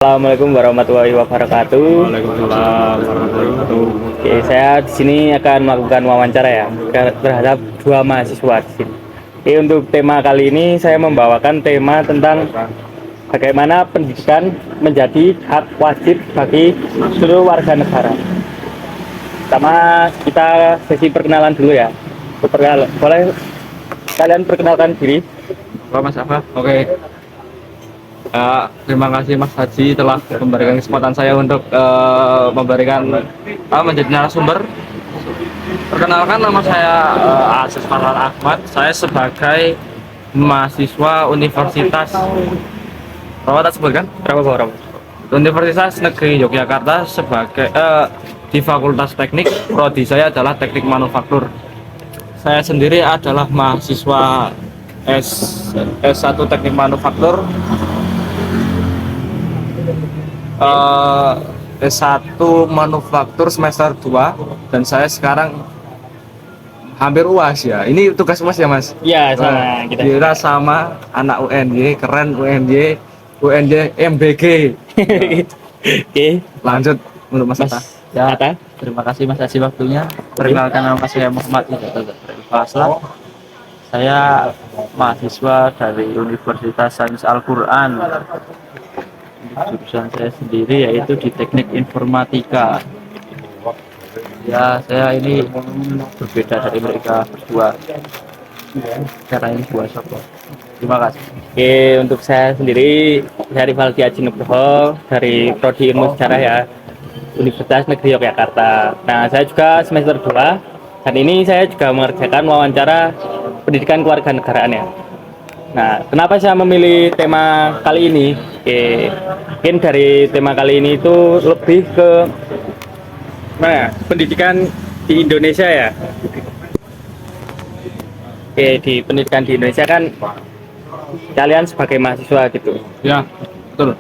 Assalamualaikum warahmatullahi wabarakatuh. Waalaikumsalam warahmatullahi wabarakatuh. Oke, saya di sini akan melakukan wawancara ya terhadap dua mahasiswa di sini. Oke, untuk tema kali ini saya membawakan tema tentang bagaimana pendidikan menjadi hak wajib bagi seluruh warga negara. Pertama kita sesi perkenalan dulu ya. Boleh kalian perkenalkan diri? Mas Afaf. Oke. Terima kasih Mas Haji telah memberikan kesempatan saya untuk menjadi narasumber. Perkenalkan, nama saya Aziz Farhan Ahmad. Saya sebagai mahasiswa Universitas Rawat sebutkan Universitas Negeri Yogyakarta sebagai di Fakultas Teknik. Prodi saya adalah Teknik Manufaktur. Saya sendiri adalah mahasiswa S1 Teknik Manufaktur, S1 Manufaktur semester 2, dan saya sekarang hampir UAS ya. Ini tugas UAS ya Mas? Iya, sama Kita sama anak UNY, keren UNY MBG. Oke, Lanjut untuk Mas Atta. Ya, Atta. terima kasih Mas Haji waktunya. Perkenalkan, nama saya Muhammad Faslah. Saya mahasiswa dari Universitas Sains Al-Quran. Jurusan saya sendiri yaitu di Teknik Informatika. Ya, saya ini berbeda dari mereka berdua. Cara ini buat sopo. Terima kasih. Oke, untuk saya sendiri, saya Rivaldi Aji Nugroho dari Prodi Ilmu Sejarah ya, Universitas Negeri Yogyakarta. Nah, saya juga semester 2, dan ini saya juga mengerjakan wawancara pendidikan kewarganegaraan ya. Nah, kenapa saya memilih tema kali ini? Oke, mungkin dari tema kali ini itu lebih ke pendidikan di Indonesia ya. Oke, di pendidikan di Indonesia kan kalian sebagai mahasiswa gitu. Ya, betul.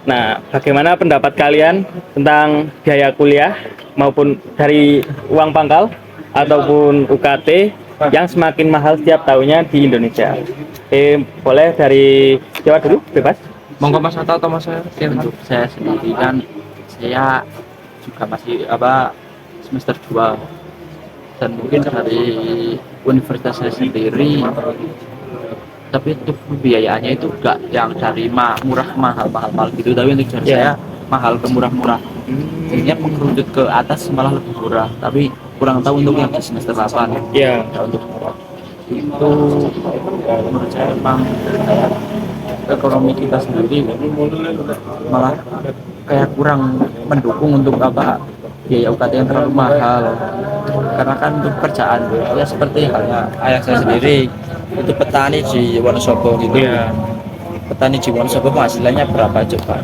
Nah, bagaimana pendapat kalian tentang biaya kuliah maupun dari uang pangkal ataupun UKT yang semakin mahal setiap tahunnya di Indonesia? Boleh dari Jawa dulu, bebas. Monggo Mas Atta atau Mas saya? Untuk saya sendiri kan, saya juga masih semester 2, dan mungkin dari universitas saya sendiri, tapi untuk pembiayaannya itu enggak yang dari murah mahal gitu, tapi untuk dari saya mahal ke murah-murah. Jadinya mengerucut ke atas malah lebih murah, tapi kurang tahu untuk yang di semester 8. Ya. Untuk itu menurut saya memang ekonomi kita sendiri malah kayak kurang mendukung untuk biaya UKT yang terlalu mahal, karena kan untuk kerjaan ya seperti halnya ayah saya sendiri itu petani di Wonosobo gitu. Petani di Wonosobo penghasilannya berapa coba?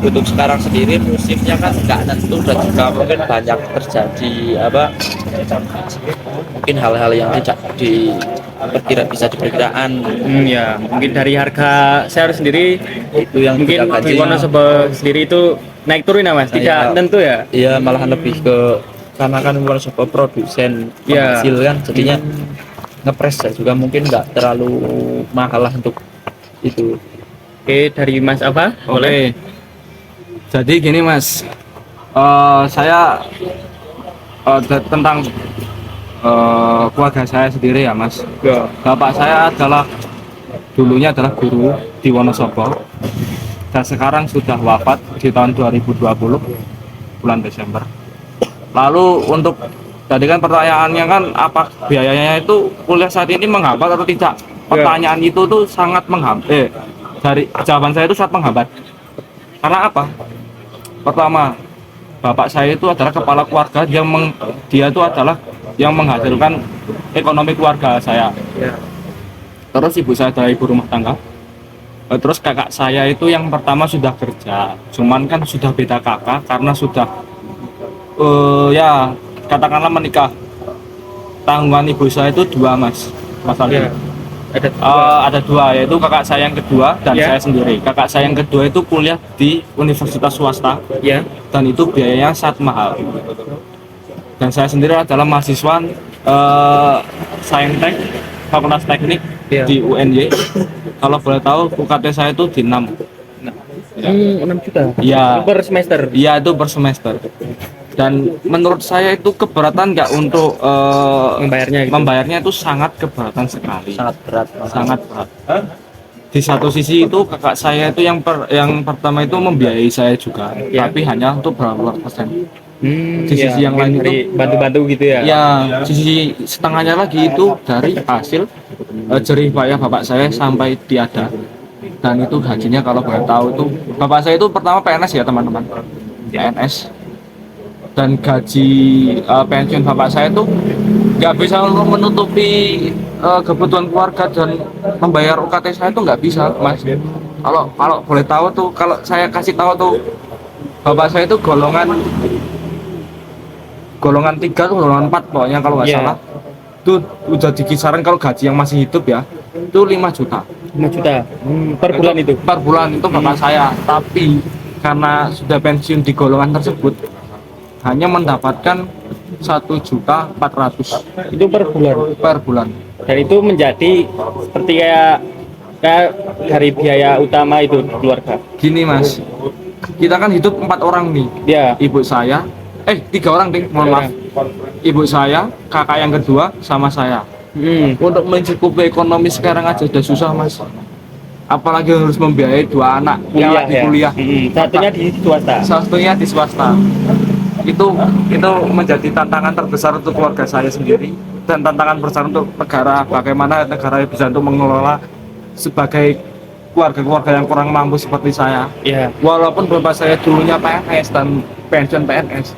Untuk sekarang sendiri musimnya kan nggak tentu, dan juga mungkin banyak terjadi mungkin hal-hal yang bisa diperkiraan. Ya, mungkin dari harga sayur sendiri Itu yang mungkin tidak di Wonosobo sendiri itu naik turun ya Mas, tidak tentu ya. Iya, malahan lebih ke karena kan Wonosobo produsen penghasil kan, jadinya ngepres juga mungkin nggak terlalu mahal lah untuk itu. Oke, dari Mas apa? Boleh. Jadi gini Mas, saya tentang keluarga saya sendiri ya Mas. Bapak saya dulunya adalah guru di Wonosobo, dan sekarang sudah wafat di tahun 2020 bulan Desember. Lalu untuk tadi kan pertanyaannya kan apa biayanya itu kuliah saat ini menghambat atau tidak? Pertanyaan itu tuh sangat menghambat. Dari jawaban saya itu sangat menghambat. Karena apa? Pertama, bapak saya itu adalah kepala keluarga, dia itu adalah yang menghasilkan ekonomi keluarga saya. Terus ibu saya adalah ibu rumah tangga. Terus kakak saya itu yang pertama sudah kerja, cuman kan sudah beda kakak karena sudah ya katakanlah menikah. Tanggungan ibu saya itu 2 Mas Ali. Ada 2, yaitu kakak saya yang kedua dan saya sendiri. Kakak saya yang kedua itu kuliah di universitas swasta, dan itu biayanya sangat mahal. Dan saya sendiri adalah mahasiswa Saintek, Fakultas Teknik di UNY. Kalau boleh tahu UKT saya itu di 6. 6 juta. Iya. Itu per semester. Iya, itu per semester. Dan menurut saya itu keberatan nggak untuk Membayarnya gitu. membayarnya itu sangat keberatan sekali. Sangat berat. Sangat berat. Di satu sisi itu kakak saya itu yang pertama itu membiayai saya juga, Ya. tapi hanya untuk berapa persen. Di Iya, sisi yang mungkin lain dari itu bantu-bantu gitu ya. ya sisi setengahnya lagi itu dari hasil jerih payah bapak saya sampai tiada. Dan itu gajinya kalau boleh tahu itu bapak saya itu pertama PNS ya teman-teman, PNS. Dan gaji pensiun bapak saya itu nggak bisa untuk menutupi kebutuhan keluarga dan membayar UKT saya itu nggak bisa, mas. Kalau boleh tahu tuh, kalau saya kasih tahu tuh, bapak saya itu golongan 3 atau golongan 4 pokoknya kalau nggak Iya. salah. Itu udah di kisaran kalau gaji yang masih hidup ya, itu 5 juta. 5 juta per bulan itu. Per bulan itu bapak saya, tapi karena sudah pensiun di golongan tersebut hanya mendapatkan 1.400.000 Itu per bulan. per bulan. Dan itu menjadi seperti kayak dari biaya utama itu di keluarga. Gini mas, kita kan hidup 4 orang nih, Ya. ibu saya, 3 orang ding, mohon maaf, ibu saya, kakak yang kedua, sama saya. Untuk mencukupi ekonomi sekarang aja udah susah mas, apalagi harus membiayai 2 anak yang lagi ya. kuliah. Satunya di swasta. Satunya di swasta. Itu menjadi tantangan terbesar untuk keluarga saya sendiri dan tantangan besar untuk negara, bagaimana negara bisa untuk mengelola sebagai keluarga-keluarga yang kurang mampu seperti saya. Ya. Walaupun bapak saya dulunya PNS dan pensiun PNS,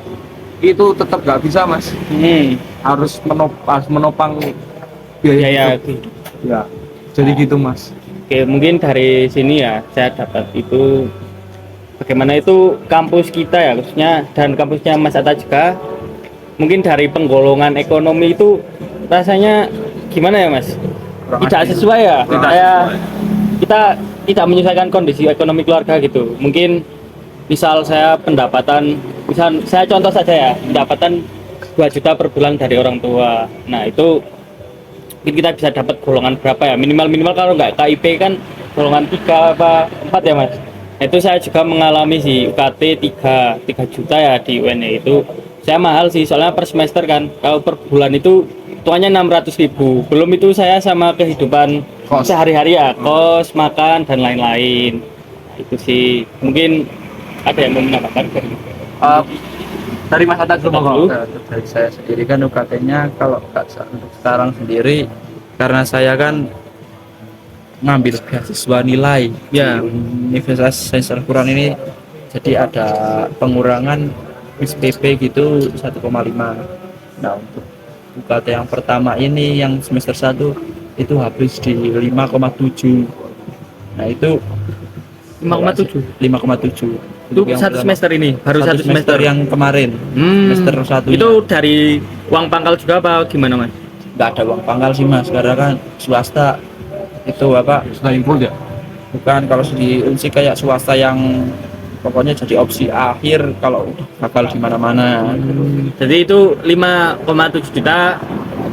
itu tetap nggak bisa mas, harus menopang biaya Biaya. hidup. Ya, jadi gitu mas. Oke, mungkin dari sini ya saya dapat itu bagaimana itu kampus kita ya khususnya dan kampusnya Mas Atta juga mungkin dari penggolongan ekonomi itu rasanya gimana ya Mas? Tidak sesuai ya. Tidak Kayak kita tidak menyesuaikan kondisi ekonomi keluarga gitu. Mungkin misal saya saya contoh saja ya, pendapatan 2 juta per bulan dari orang tua. Nah, itu mungkin kita bisa dapat golongan berapa ya? Minimal kalau nggak KIP kan golongan 3 apa 4 ya Mas? Nah, itu saya juga mengalami sih UKT 3 juta ya di UNY itu. Saya mahal sih soalnya per semester kan. Kalau per bulan itu tuanya 600.000. Belum itu saya sama kehidupan Kos. sehari-hari ya, kos, makan dan lain-lain. Itu sih mungkin ada yang mau menambahkan. Dari Mas Atta dulu monggo. Untuk dari saya sendiri kan UKT-nya kalau untuk sekarang sendiri karena saya kan ngambil beasiswa nilai Ya. di Universitas Sains Al-Quran ini, jadi ada pengurangan SPP gitu 1,5. Nah, untuk UKT yang pertama ini yang semester 1 itu habis di 5,7. Nah, itu 5,7. 5,7. Itu Untuk yang satu pertama. semester ini, baru satu semester yang kemarin. Semester 1 Itu dari uang pangkal juga apa gimana Mas? nggak ada uang pangkal sih mas, karena kan swasta itu apa, Sudah impul ya? bukan, kalau di Unsi kayak swasta yang pokoknya jadi opsi akhir kalau udah bakal di mana-mana. Jadi itu 5,7 juta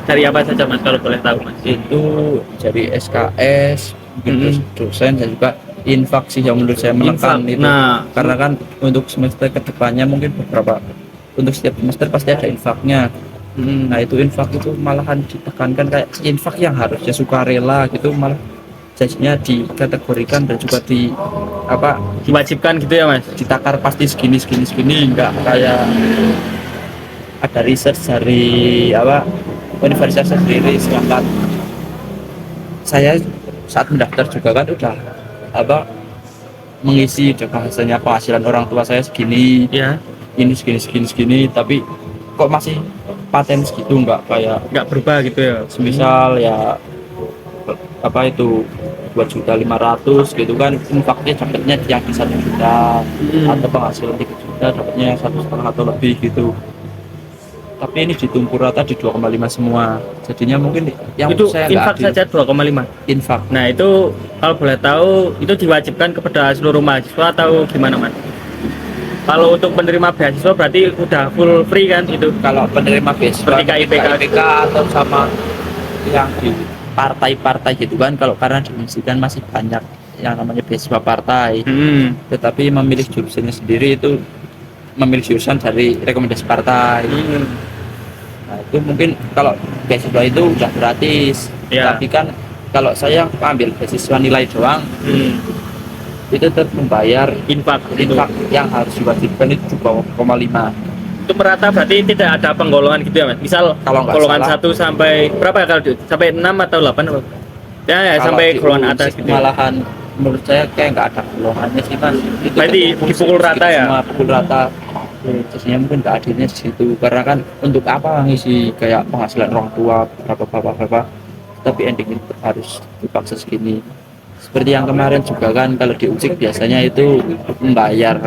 dari apa saja Mas kalau boleh tahu Mas? Itu jadi SKS mungkin, terus Mm-mm. dosen dan juga infak sih yang menurut saya menekan Infak. itu. Nah. Karena kan untuk semester kedepannya mungkin untuk setiap semester pasti ada infaknya. Nah, itu infak itu malahan ditekankan, kayak infak yang harusnya sukarela gitu malah jadinya dikategorikan dan juga Diwajibkan gitu ya Mas? ditakar pasti segini, enggak kayak ada research dari universitas sendiri. Sedangkan saya saat mendaftar juga kan udah mengisi bahasanya penghasilan orang tua saya segini, Ya. ini segini, tapi kok masih paten segitu, enggak kayak Nggak berubah gitu ya? semisal ya itu 2.500.000 gitu kan, infaknya dapatnya yang di 1 juta, atau penghasilan 3 juta dapatnya yang 1,5 atau lebih gitu. Tapi ini ditumpur rata di 2,5 semua, jadinya mungkin yang Itu saya infak nggak adil. saja 2,5. Infak Nah, itu kalau boleh tahu itu diwajibkan kepada seluruh mahasiswa atau gimana Mas? Kalau untuk penerima beasiswa berarti udah full free kan itu? kalau penerima beasiswa Seperti KIPK. atau sama yang di partai-partai gitu kan, kalau karena dimensikan masih banyak yang namanya beasiswa partai, Hmm. tetapi memilih jurusannya sendiri itu memilih jurusan dari rekomendasi partai. Nah, itu mungkin kalau beasiswa itu udah gratis, Ya. tapi kan kalau saya ambil beasiswa nilai doang Hmm. itu tetap membayar Infak gitu. infak yang harus diwajibkan itu 2,5. Itu merata berarti tidak ada penggolongan gitu ya mas? Misal Kalau nggak golongan salah. 1 sampai berapa ya kalau sampai 6 atau 8 apa? Ya, ya Kalau sampai di golongan UNSIP atas gitu. Ya. malahan menurut saya kayak nggak ada golongannya sih mas. Itu Berarti dipukul rata ya? Semua pukul rata. Terusnya mungkin nggak adilnya di situ karena kan untuk apa ngisi kayak penghasilan orang tua berapa, tapi endingnya tetap harus dipaksa segini. Seperti yang kemarin juga kan kalau di UNSIP biasanya itu membayar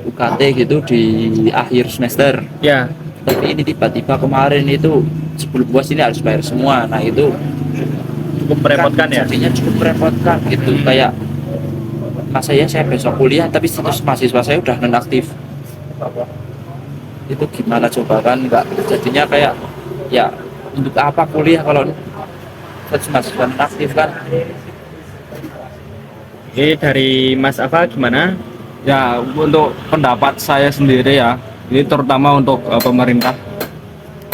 UKT gitu di akhir semester. Ya. Tapi ini tiba-tiba kemarin itu sebelum puas ini harus bayar semua. Nah itu Cukup merepotkan ya. jadinya cukup merepotkan gitu. Kayak masa ya saya besok kuliah tapi status mahasiswa saya udah nonaktif. Itu gimana coba kan nggak jadinya kayak ya untuk apa kuliah kalau status mahasiswa nonaktif kan. Ini dari Mas Afa gimana? Ya, untuk pendapat saya sendiri ya, ini terutama untuk pemerintah,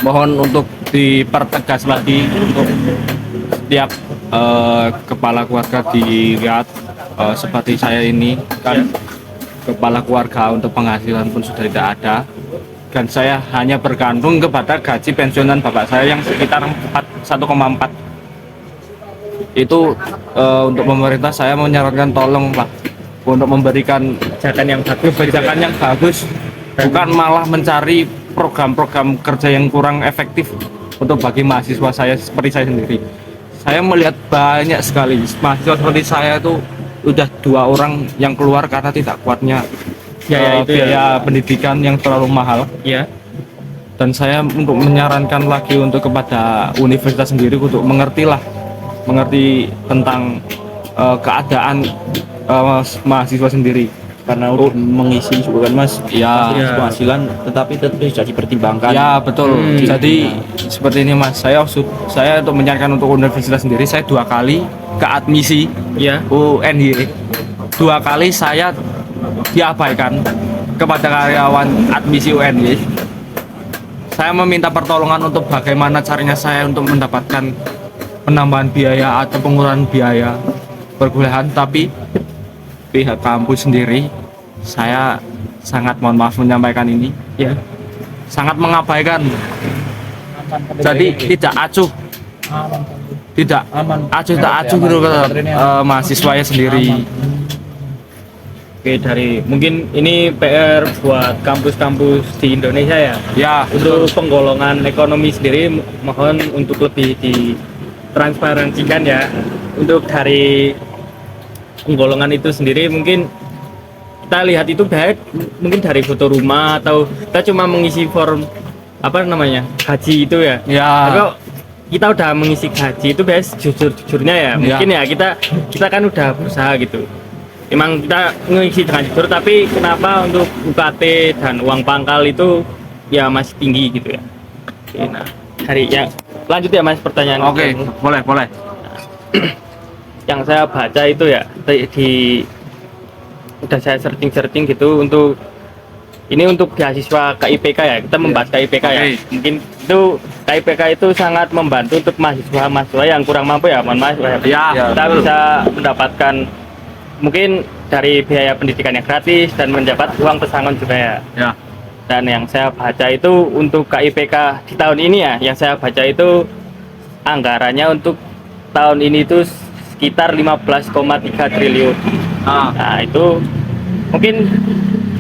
mohon untuk dipertegas lagi untuk setiap kepala keluarga dilihat seperti saya ini kan kepala keluarga untuk penghasilan pun sudah tidak ada dan saya hanya bergantung kepada gaji pensiunan bapak saya yang sekitar 1,4 itu untuk pemerintah saya menyarankan tolong Pak untuk memberikan Kebijakan yang bagus. kebijakan yang bagus bukan malah mencari program-program kerja yang kurang efektif untuk bagi mahasiswa saya seperti saya sendiri. Saya melihat banyak sekali mahasiswa seperti saya itu udah 2 orang yang keluar karena tidak kuatnya Biaya itu ya. biaya pendidikan yang terlalu mahal. Ya. Dan saya untuk menyarankan lagi untuk kepada universitas sendiri untuk mengerti tentang keadaan mahasiswa sendiri. Karena udah mengisi juga kan mas Ya, Ya. penghasilan tetapi tetap bisa dipertimbangkan. ya betul. Jadi seperti ini mas, saya untuk menyarankan untuk universitas sendiri, saya 2 kali ke admisi Ya. UNY, 2 kali saya diabaikan kepada karyawan admisi UNY. Saya meminta pertolongan untuk bagaimana caranya saya untuk mendapatkan penambahan biaya atau pengurangan biaya perkuliahan, tapi pihak kampus sendiri, saya sangat mohon maaf menyampaikan ini, Ya. sangat mengabaikan. Jadi tidak acuh, tidak acuh tak acuh gitu ke mahasiswanya sendiri. Oke, dari mungkin ini PR buat kampus-kampus di Indonesia ya. Ya, Untuk penggolongan ekonomi sendiri mohon untuk lebih ditransparansikan ya. Untuk dari penggolongan itu sendiri mungkin kita lihat itu baik mungkin dari foto rumah atau kita cuma mengisi form apa namanya gaji itu ya. Tapi ya, kalau kita udah mengisi gaji itu bias jujur-jujurnya ya mungkin ya kita kan udah berusaha gitu. Emang kita ngisi dengan jujur, tapi kenapa untuk UKT dan uang pangkal itu ya masih tinggi gitu ya. Oke, nah dari yang lanjut ya mas pertanyaan. oke, boleh. Yang saya baca itu ya udah saya searching gitu untuk ini untuk beasiswa KIPK ya, kita membahas KIPK ya. Oke. Mungkin itu KIPK itu sangat membantu untuk mahasiswa yang kurang mampu ya, mohon maaf Ya, kita bisa mendapatkan mungkin dari biaya pendidikan yang gratis dan mendapat uang pesangon juga ya. Ya, Dan yang saya baca itu untuk KIPK di tahun ini ya, yang saya baca itu anggarannya untuk tahun ini itu sekitar 15,3 triliun. Nah itu mungkin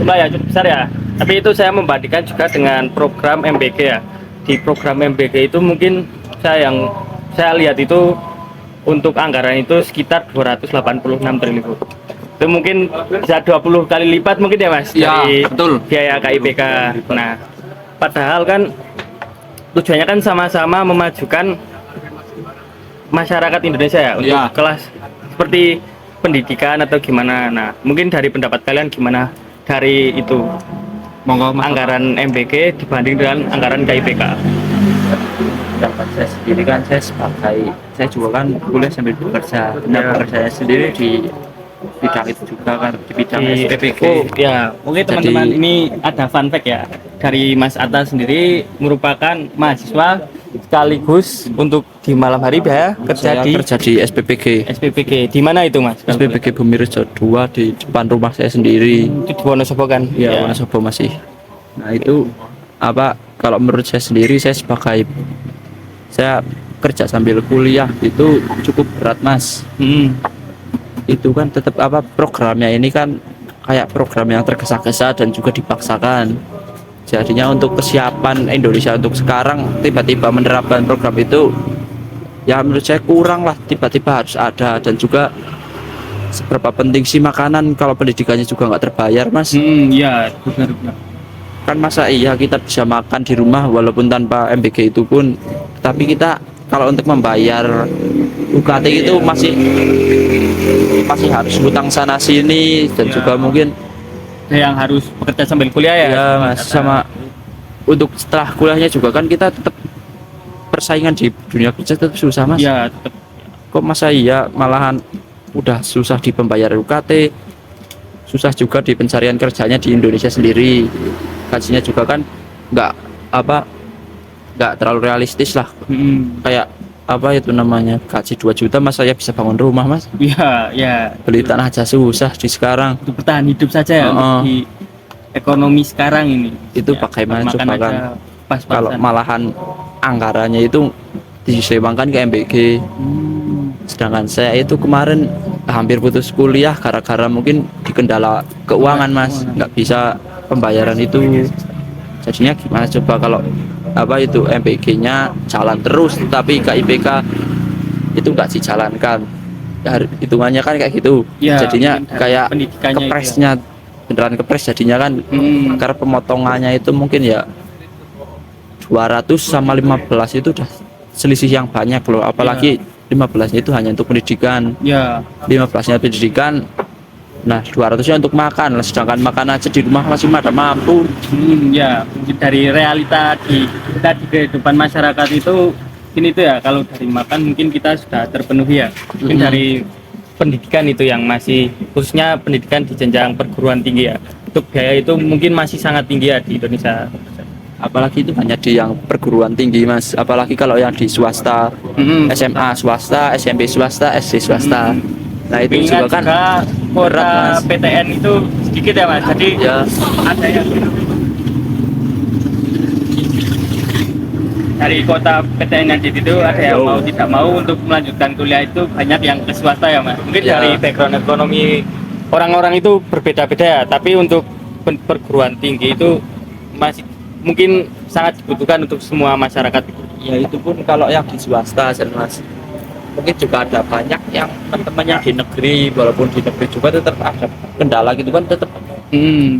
jumlah ya cukup besar ya. Tapi itu saya membandingkan juga dengan program MBG ya. Di program MBG itu mungkin saya lihat itu untuk anggaran itu sekitar 286 triliun. Itu mungkin bisa 20 kali lipat mungkin ya mas Ya, dari betul. biaya KIPK. Nah, padahal kan tujuannya kan sama-sama memajukan masyarakat Indonesia ya untuk Ya. kelas seperti pendidikan atau gimana. Nah, mungkin dari pendapat kalian gimana dari itu monggo mas. anggaran MBG dibanding dengan anggaran KIPK? pendapat saya sendiri kan, saya juga kan kuliah sambil bekerja. Nah, pekerjaannya sendiri di bidang itu juga kan, di bidang SPPG. Oh ya, mungkin Jadi- teman-teman ini ada fun fact ya dari Mas Atta sendiri merupakan mahasiswa sekaligus untuk di malam hari dia kerja Saya di kerja di SPPG SPPG. Di mana itu Mas? SPPG Bumi Rejo 2 di depan rumah saya sendiri. Itu di Wonosobo kan? Ya, Wonosobo masih. Nah itu apa? Kalau menurut saya sendiri, saya kerja sambil kuliah itu cukup berat, Mas. Hmm. Itu kan tetap apa, programnya ini kan kayak program yang tergesa-gesa dan juga dipaksakan. Jadinya untuk kesiapan Indonesia untuk sekarang tiba-tiba menerapkan program itu, ya menurut saya kurang lah, tiba-tiba harus ada. Dan juga seberapa penting sih makanan kalau pendidikannya juga nggak terbayar, Mas. Ya, benar. Kan masa iya kita bisa makan di rumah walaupun tanpa MBG itu pun, tapi kita kalau untuk membayar UKT itu masih harus hutang sana sini. Dan Ya. juga mungkin Yang harus bekerja sambil kuliah ya? ya Mas, sama untuk setelah kuliahnya juga kan kita tetap persaingan di dunia kerja tetap susah, Mas. Ya, tetap. Kok masa iya malahan udah susah di pembayaran UKT, susah juga di pencarian kerjanya di Indonesia sendiri. Gajinya juga kan nggak terlalu realistis lah. Kayak apa itu namanya, gaji 2 juta Mas saya bisa bangun rumah, Mas. Ya. Beli tanah aja susah di sekarang. Untuk bertahan hidup saja ya, untuk di ekonomi sekarang ini. Itu Ya, bagaimana makan coba aja kan, pas-pasan. kalau malahan anggarannya itu diseimbangkan ke MBG. Sedangkan saya itu kemarin hampir putus kuliah gara-gara mungkin dikendala keuangan, Mas. Nggak bisa pembayaran itu. Jadinya gimana coba kalau apa itu MBG-nya jalan terus tapi KIPK itu nggak dijalankan. Ya, hitungannya kan kayak gitu. Ya, Jadinya mungkin dari kayak pendidikannya itu ya. kepresnya beneran kepres jadinya kan, karena pemotongannya itu mungkin ya 200 sama 15 itu udah selisih yang banyak loh, apalagi 15-nya itu hanya untuk pendidikan. Ya, 15-nya pendidikan, nah 200-nya untuk makan, sedangkan makan aja di rumah masih ada mampu. ya mungkin dari realita kita di kehidupan masyarakat itu ini tuh ya, kalau dari makan mungkin kita sudah terpenuhi ya. Mungkin dari pendidikan itu yang masih, khususnya pendidikan di jenjang perguruan tinggi ya, untuk biaya itu mungkin masih sangat tinggi ya di Indonesia. Apalagi itu hanya di yang perguruan tinggi, Mas. Apalagi kalau yang di swasta, SMA swasta, SMP swasta, SD swasta. Nah itu Mengingat juga kan kuota berat, Mas. PTN itu sedikit ya Mas, jadi Ya, ada yang dari kota PTN yang di situ ada yang mau tidak mau untuk melanjutkan kuliah itu banyak yang ke swasta ya Mas. Mungkin Ya. dari background ekonomi orang-orang itu berbeda-beda ya, tapi untuk perguruan tinggi itu masih mungkin sangat dibutuhkan untuk semua masyarakat. ya itu pun kalau yang di swasta, Mas. Mungkin juga ada banyak yang teman-teman yang di negeri, walaupun di negeri juga tetap ada kendala gitu kan, tetap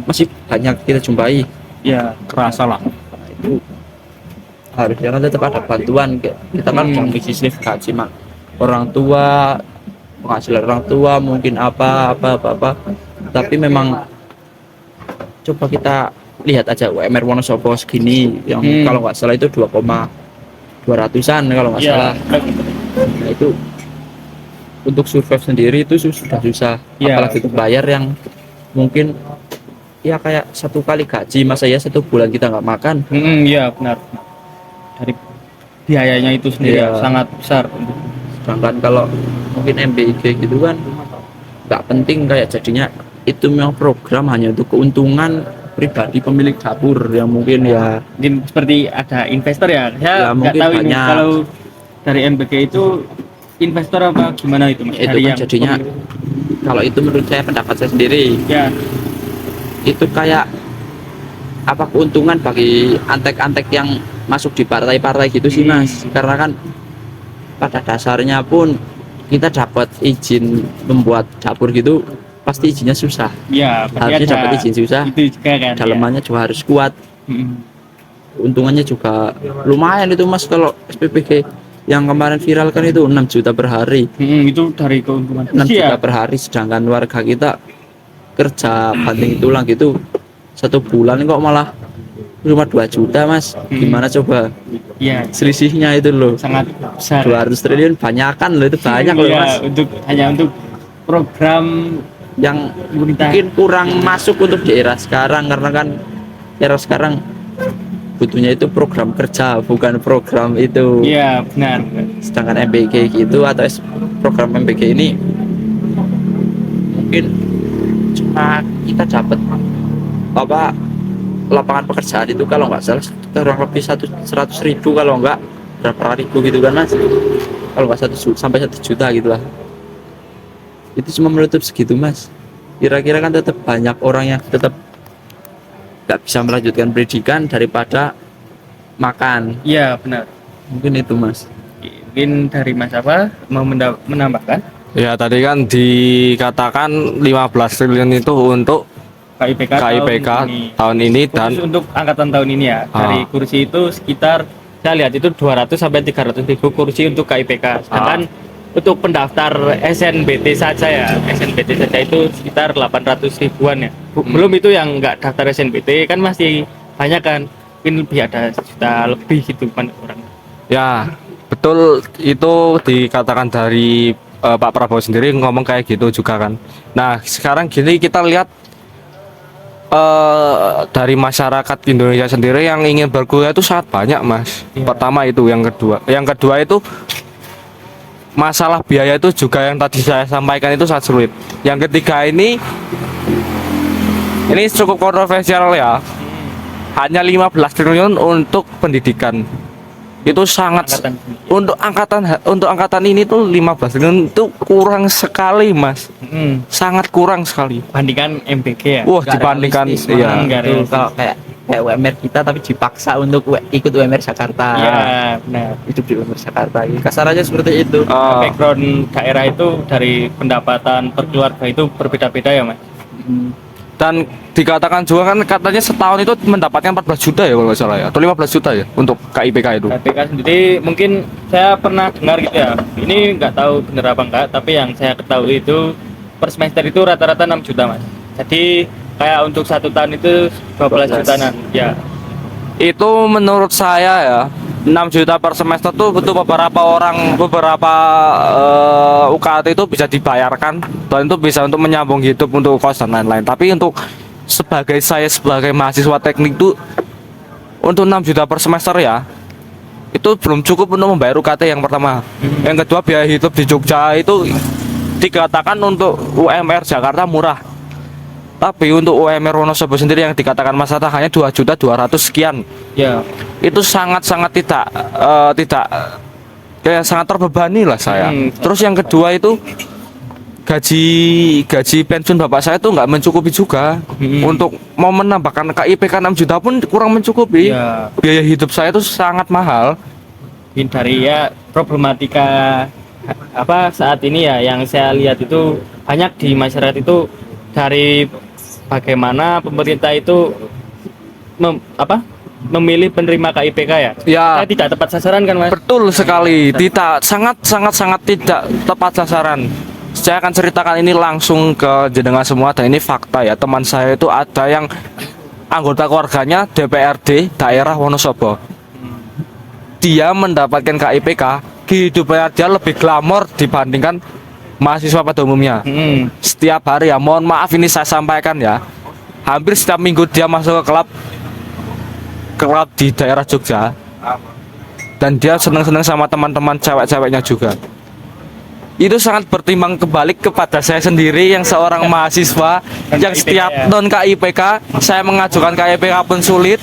masih banyak kita jumpai. Ya, Kerasa lah. Itu harusnya kan tetap ada bantuan. Kita kan udah bisnis gaji mak orang tua, penghasilan orang tua mungkin apa, tapi memang coba kita lihat aja UMR Wonosobo segini yang kalau nggak salah itu 2,200-an kalau nggak salah. Nah, itu untuk survive sendiri itu sudah susah, Ya. apalagi untuk bayar yang mungkin ya kayak satu kali gaji, masa ya 1 bulan kita nggak makan. Iya benar. Dari biayanya itu sendiri Iya. sangat besar. Sedangkan kalau mungkin MBG gitu kan nggak penting, kayak jadinya itu memang program hanya untuk keuntungan pribadi pemilik dapur yang mungkin ya Mungkin seperti ada investor ya. Ya, Saya nggak mungkin tahu ini banyak. kalau dari MBG itu investor apa gimana itu Mas? itu Dari kan jadinya kalau itu menurut saya, pendapat saya sendiri, ya. itu kayak apa, keuntungan bagi antek-antek yang masuk di partai-partai gitu sih, Mas. Karena kan pada dasarnya pun kita dapat izin membuat dapur gitu pasti izinnya susah. Ya, pasti Harusnya ada dapat izin susah, itu juga kan. dalamannya juga harus kuat, Mm. untungannya juga lumayan itu, Mas. Kalau SPPG yang kemarin viral kan itu 6 juta per hari, Itu dari keuntungan. 6 juta Iya. per hari, sedangkan warga kita kerja banting tulang gitu 1 bulan kok malah cuma 2 juta, Mas. Gimana coba? Iya, selisihnya itu loh. sangat besar. 200 triliun banyakan loh, itu banyak loh Iya, Mas. hanya untuk program Yang pemerintah. mungkin kurang masuk untuk di era sekarang, karena kan era sekarang butuhnya itu program kerja, bukan program itu. Iya, benar. Sedangkan MBG gitu atau program MBG ini mungkin cuma kita dapat apa, lapangan pekerjaan itu kalau nggak salah kurang lebih 100.000, kalau nggak berapa ribu gitu kan Mas, kalau nggak 1 juta sampai 1 juta gitu lah, itu cuma menutup segitu Mas. Kira-kira kan tetap banyak orang yang tetap nggak bisa melanjutkan pendidikan daripada makan, Iya, benar. mungkin itu Mas. Mungkin dari Mas apa mau menambahkan Ya tadi kan dikatakan 15 triliun itu untuk KIPK, KIPK tahun ini dan khusus untuk angkatan tahun ini ya. Dari kursi itu sekitar saya lihat itu 200 sampai 300 ribu kursi untuk KIPK. Sedangkan untuk pendaftar SNBT saja ya, SNBT saja itu sekitar 800 ribuan ya. Belum itu yang nggak daftar SNBT kan masih banyak kan, mungkin lebih ada 1 juta lebih gitu kan orang. ya betul itu dikatakan dari Pak Prabowo sendiri ngomong kayak gitu juga kan. Nah sekarang gini kita lihat dari masyarakat Indonesia sendiri yang ingin berkuliah itu sangat banyak Mas. Iya. Pertama itu, yang kedua itu masalah biaya itu juga yang tadi saya sampaikan itu sangat sulit. Yang ketiga ini cukup kontroversial ya. Hanya 15 triliun untuk pendidikan. Itu sangat Angkatan. untuk angkatan ini tuh 15 triliun itu kurang sekali Mas. Sangat kurang sekali. Bandingkan MBG ya. Wah, Nggak dibandingkan realistis, iya. Bang. Nggak Itu realistis. kalau kayak UMR kita tapi dipaksa untuk ikut UMR Jakarta, Iya, benar. hidup di UMR Jakarta, kasar aja seperti itu. Background daerah itu dari pendapatan per keluarga itu berbeda-beda ya Mas. Dan dikatakan juga kan katanya setahun itu mendapatkan 14 juta ya kalau nggak salah ya, atau 15 juta ya untuk KIPK itu. KPK sendiri mungkin saya pernah dengar gitu ya, ini nggak tahu bener apa enggak, tapi yang saya ketahui itu per semester itu rata-rata 6 juta Mas. Jadi kayak untuk 1 tahun itu 12 jutaan ya. Itu menurut saya ya 6 juta per semester tuh betul beberapa UKT itu bisa dibayarkan dan itu bisa untuk menyambung hidup untuk kos dan lain-lain. Tapi untuk saya sebagai mahasiswa teknik tuh untuk 6 juta per semester ya itu belum cukup untuk membayar UKT yang pertama. Yang kedua, biaya hidup di Jogja itu dikatakan untuk UMR Jakarta murah. Tapi untuk UMR Wonosobo sendiri yang dikatakan Mas Atta hanya 2.200.000 sekian. Ya. Itu sangat-sangat tidak kayak sangat terbebani lah saya. Terus yang kedua itu gaji pensiun bapak saya itu nggak mencukupi juga. Untuk mau menambahkan KIPK 6 juta pun kurang mencukupi. Ya. Biaya hidup saya itu sangat mahal. Mungkin dari ya problematika apa saat ini ya yang saya lihat itu banyak di masyarakat itu dari bagaimana pemerintah itu memilih penerima KIPK ya. Ya. Saya tidak tepat sasaran kan Mas. Betul sekali, tidak sangat tidak tepat sasaran. Saya akan ceritakan ini langsung ke jenengan semua dan ini fakta ya. Teman saya itu ada yang anggota keluarganya DPRD daerah Wonosobo. Dia mendapatkan KIPK, kehidupannya dia lebih glamor dibandingkan mahasiswa pada umumnya. Setiap hari ya, mohon maaf ini saya sampaikan ya, hampir setiap minggu dia masuk ke klub di daerah Jogja dan dia senang-senang sama teman-teman cewek-ceweknya juga. Itu sangat bertimbang kebalik kepada saya sendiri yang seorang mahasiswa yang setiap non KIPK saya mengajukan KIPK pun sulit.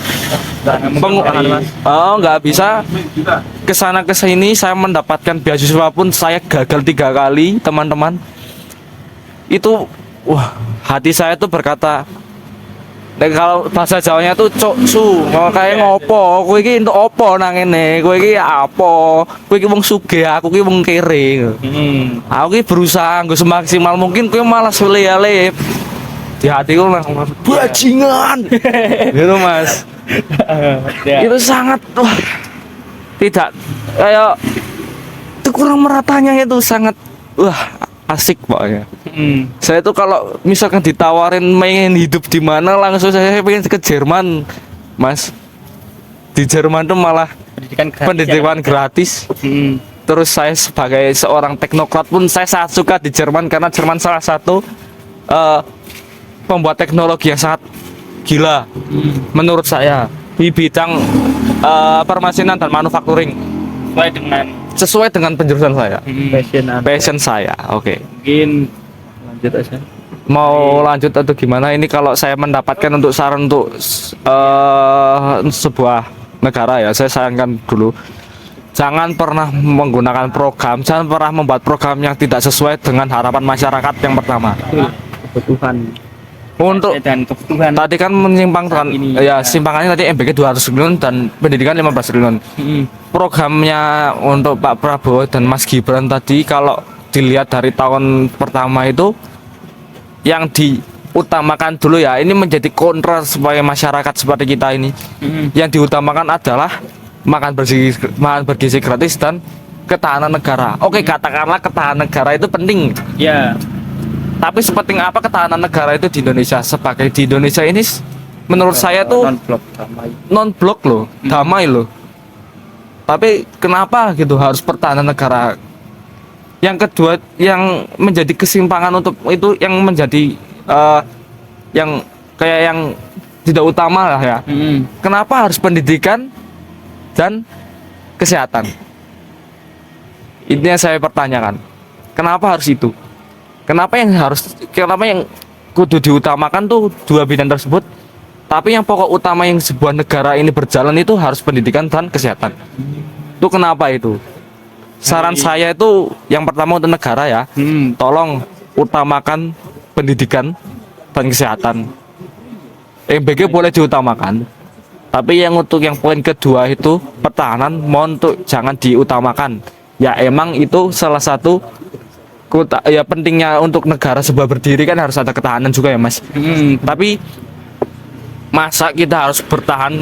Nggak bisa kesana kesini, saya mendapatkan beasiswa pun saya gagal 3 kali teman-teman. Itu hati saya tuh berkata, kalau bahasa Jawanya tuh cok su, kayak ngopo, kowe iki entuk opo nang ngene, kowe iki apa? Kowe iki wong sugih, aku iki wong kere. Aku iki berusaha nggo semaksimal mungkin, kowe malah sule-ale. Di hatiku langsung bajingan. Gitu Mas. Ya. Itu sangat tidak kayak itu kurang meratanya, itu sangat asik pokoknya. Saya tuh kalau misalkan ditawarin pengen hidup di mana langsung saya pengen ke Jerman Mas. di Jerman tuh malah Pendidikan gratis. pendidikan gratis. Terus saya sebagai seorang teknokrat pun saya sangat suka di Jerman karena Jerman salah satu pembuat teknologi yang sangat gila menurut saya di bidang permesinan dan manufacturing sesuai dengan penjurusan saya, passion saya. Oke. Mungkin Lanjut aja. Mau lanjut atau gimana? Ini kalau saya mendapatkan untuk saran untuk sebuah negara ya, saya sarankan dulu jangan pernah menggunakan program, jangan pernah membuat program yang tidak sesuai dengan harapan masyarakat yang pertama. Kebutuhan. Untuk dan kebutuhan tadi kan menyimpang dengan ini, ya simpangannya tadi MBK 200 triliun dan pendidikan 15 triliun. Programnya untuk Pak Prabowo dan Mas Gibran tadi kalau dilihat dari tahun pertama itu yang diutamakan dulu ya, ini menjadi kontra supaya masyarakat seperti kita ini. Yang diutamakan adalah makan bergizi gratis dan ketahanan negara. Oke, katakanlah ketahanan negara itu penting. ya. Tapi sepenting apa ketahanan negara itu di Indonesia? Sebagai di Indonesia ini menurut saya tuh non-blok damai. non-blok loh, damai loh. Tapi kenapa gitu harus pertahanan negara? Yang kedua yang menjadi kesimpangan untuk itu yang menjadi yang kayak yang tidak utama lah ya. Kenapa harus pendidikan dan kesehatan? Ini yang saya pertanyakan. Kenapa harus itu? Kenapa yang kudu diutamakan tuh dua bidang tersebut? Tapi yang pokok utama yang sebuah negara ini berjalan itu harus pendidikan dan kesehatan. Itu kenapa itu? Saran saya itu yang pertama untuk negara ya, tolong utamakan pendidikan dan kesehatan. MBG boleh diutamakan, tapi yang untuk yang poin kedua itu pertahanan mohon untuk jangan diutamakan. Ya emang itu salah satu ya pentingnya untuk negara sebuah berdiri kan harus ada ketahanan juga ya Mas. Tapi masa kita harus bertahan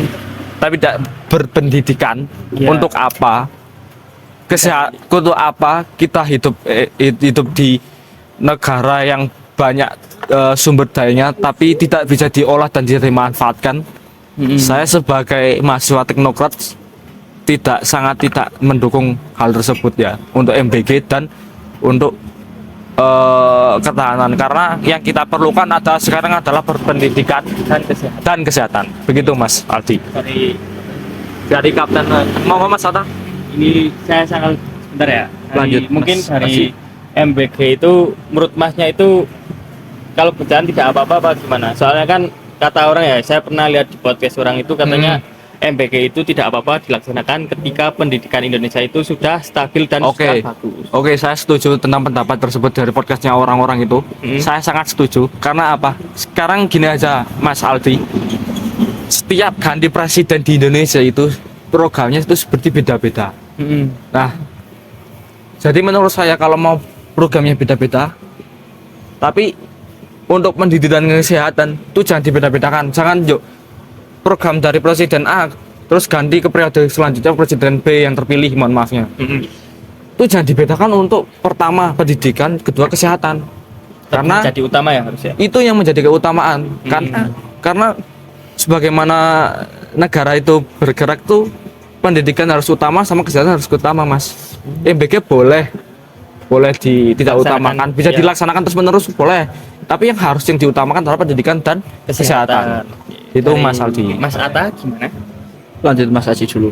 tapi tidak berpendidikan untuk apa? Untuk apa kita hidup di negara yang banyak sumber dayanya tapi tidak bisa diolah dan dimanfaatkan. Saya sebagai mahasiswa teknokrat sangat tidak mendukung hal tersebut ya untuk MBG dan untuk ketahanan, karena yang kita perlukan sekarang adalah berpendidikan dan kesehatan. Begitu Mas Aldi. Dari Kapten mau Mas Ata? Ini saya sangat sebentar ya. Lanjut, Mungkin Mas. dari MBG itu menurut Masnya itu kalau berjalan tidak apa-apa gimana? Soalnya kan kata orang ya, saya pernah lihat di podcast orang itu katanya MBG itu tidak apa-apa dilaksanakan ketika pendidikan Indonesia itu sudah stabil dan sudah bagus. Oke, saya setuju tentang pendapat tersebut dari podcastnya orang-orang itu. Saya sangat setuju. Karena apa? Sekarang gini aja Mas Aldi, setiap ganti presiden di Indonesia itu programnya itu seperti beda-beda. Nah, jadi menurut saya kalau mau programnya beda-beda, tapi untuk pendidikan dan kesehatan itu jangan dibeda-bedakan. Jangan yuk program dari presiden A terus ganti ke periode selanjutnya presiden B yang terpilih, mohon maafnya. Itu jangan dibedakan untuk pertama pendidikan, kedua kesehatan. Karena jadi utama ya harusnya. itu yang menjadi keutamaan. Karena sebagaimana negara itu bergerak tuh pendidikan harus utama sama kesehatan harus utama Mas. MBG boleh tidak utamakan, bisa dilaksanakan terus menerus boleh, tapi yang diutamakan adalah pendidikan dan kesehatan. Itu Dari Mas Aldi. Mas Atta gimana? Lanjut Mas Aji dulu.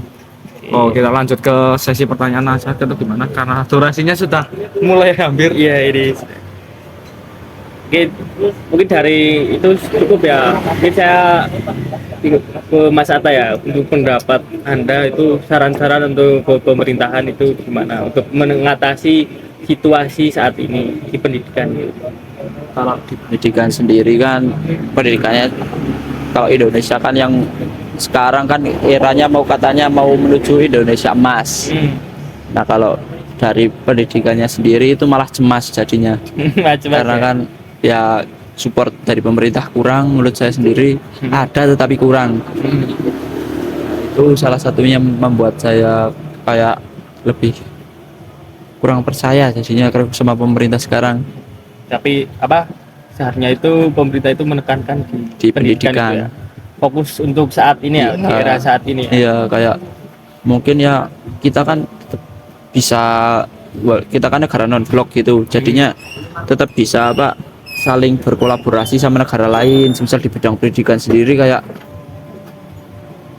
Oh, kita lanjut ke sesi pertanyaan aja itu gimana? Karena durasinya sudah mulai hampir. Iya ini. Mungkin dari itu cukup ya. Mungkin saya ke Mas Atta ya untuk pendapat Anda itu saran-saran untuk pemerintahan itu gimana untuk mengatasi situasi saat ini di pendidikan. Kalau di pendidikan sendiri kan pendidikannya kalau Indonesia kan yang sekarang kan eranya katanya mau menuju Indonesia emas. Nah kalau dari pendidikannya sendiri itu malah cemas jadinya. Karena kan ya support dari pemerintah kurang menurut saya sendiri, ada tetapi kurang. Itu salah satunya membuat saya kayak lebih kurang percaya jadinya sama pemerintah sekarang. Tapi apa seharusnya itu pemerintah itu menekankan Di pendidikan. itu ya. fokus untuk saat ini ya, di Iya. era saat ini ya. Iya, kayak mungkin ya kita kan tetap bisa, kita kan negara non blok gitu, jadinya tetap bisa apa saling berkolaborasi sama negara lain, misal di bidang pendidikan sendiri kayak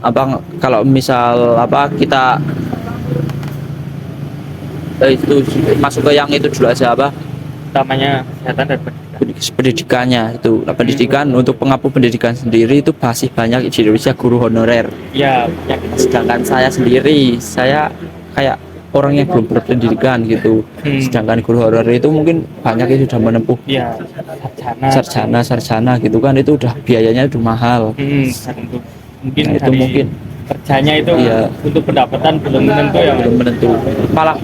apa, kalau misal apa kita itu masuk ke yang itu dulu aja apa Utamanya kesehatan dan pendidikan. pendidikannya itu. Nah, pendidikan untuk pengapung pendidikan sendiri itu masih banyak di Indonesia guru honorer. Ya, yang Sedangkan saya sendiri, saya kayak orang yang belum berpendidikan gitu. Sedangkan guru honorer itu mungkin banyak yang sudah menempuh ya sarjana gitu kan, itu udah biayanya udah mahal. dan untuk mungkin Nah, itu dari mungkin kerjanya itu Iya. untuk pendapatan belum menentu ya. belum menentu, malah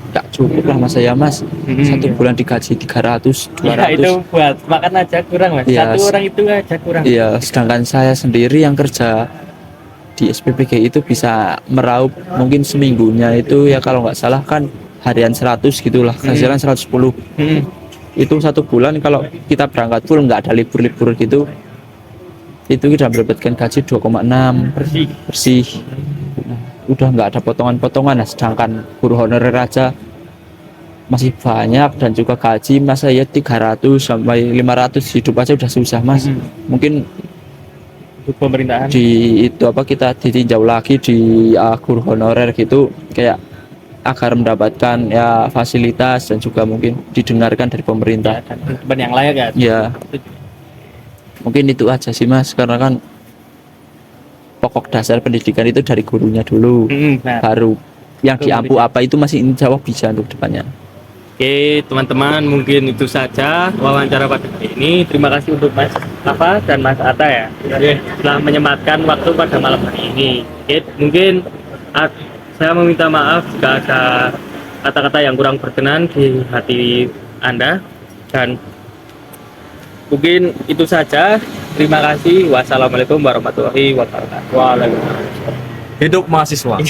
gak cukup lah mas saya mas. Satu bulan digaji 300 Ya, itu 200. buat makan aja kurang mas. Iya. Satu orang itu aja kurang. Iya, sedangkan saya sendiri yang kerja di SPPG itu bisa meraup mungkin seminggunya itu ya kalau nggak salah kan harian 100 gitulah, hasilan 110. Itu satu bulan kalau kita berangkat full nggak ada libur-libur gitu, itu kita mendapatkan gaji 2,6 Bersih. bersih. Nah, udah nggak ada potongan-potongan. Nah, sedangkan guru honorer aja masih banyak dan juga gaji masa ya 300 sampai 500 hidup aja udah susah mas. Mungkin Untuk pemerintahan. di itu apa kita ditinjau lagi di guru honorer gitu kayak agar mendapatkan ya fasilitas dan juga mungkin didengarkan dari Ya, pemerintah. dan teman yang layak ya. Ya, mungkin itu aja sih mas, karena kan pokok dasar pendidikan itu dari gurunya dulu, Nah, baru yang diampu apa itu masih insya Allah bisa untuk depannya. oke teman-teman, mungkin itu saja wawancara pada hari ini. Terima kasih untuk Mas Rafa dan Mas Atta ya, telah menyempatkan waktu pada malam hari ini. Oke, mungkin saya meminta maaf jika ada kata-kata yang kurang berkenan di hati Anda, dan mungkin itu saja. Terima kasih. Wassalamualaikum warahmatullahi wabarakatuh. Hidup mahasiswa.